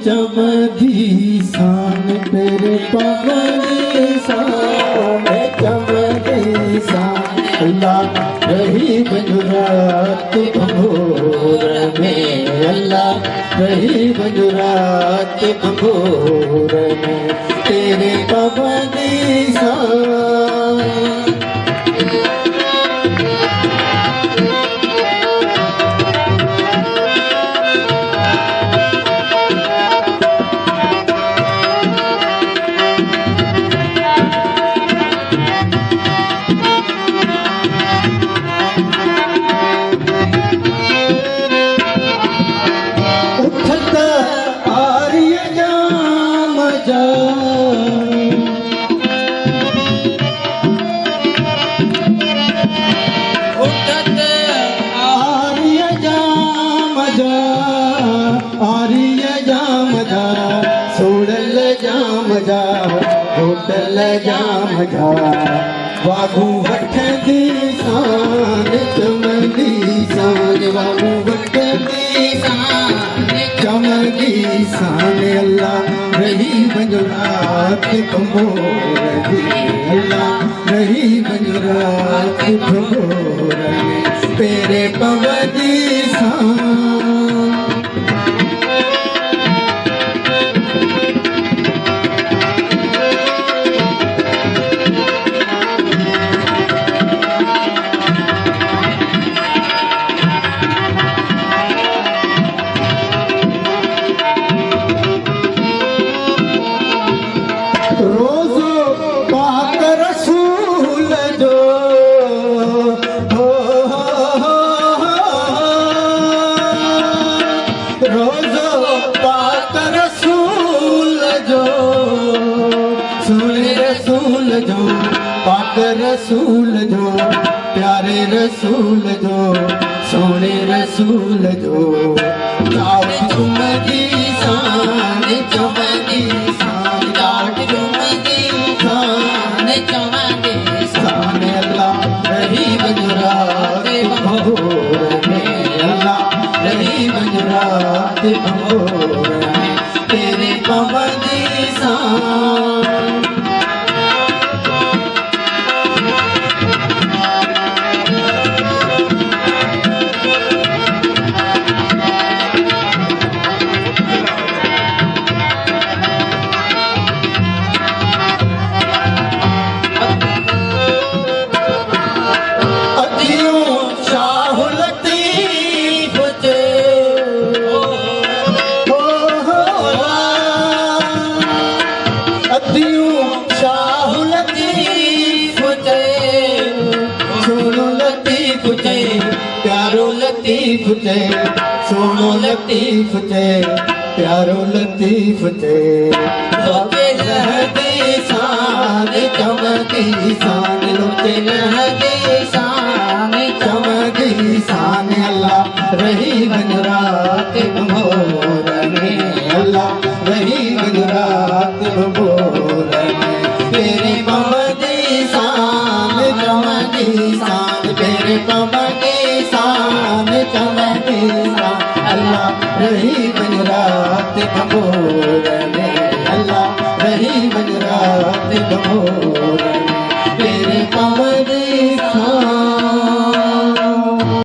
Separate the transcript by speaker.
Speaker 1: चमदी शान तेरे पवनी शान चमदी शान अल्लाह रही बजुरात भोर में अल्लाह रही बजुरात भोर में तेरे पवनी शान। होटल जाम जा बाबू वठ दी शान चमदी शान बाबू वठ दी शान चमदी शान अल्लाह रही बजुरात भोर में अल्लाह रही बजुरात भोर में तेरे पवनी शान। पाक रसूल जो प्यारे रसूल जो सोने रसूल जो चमदी शान चमदी शान चमदी शान चमदी शान अल्लाह रही बजुरात भोर में अल्लाह रही बजुरात भोर में तेरे पवनी शान। लतीफ चे सोनो लतीफ चे प्यारो लतीफ चे लोचे लहदी शान चमदी शान लोचे लहदी शान चमदी शान अल्लाह रही बजुरात भोर में अल्लाह रही बजुरात भोर में तेरे पवनी शान चमदी शान तेरे पवनी चमदी शान अल्लाह रही बजुरात भोर में अल्लाह रही बजुरात भोर में तेरे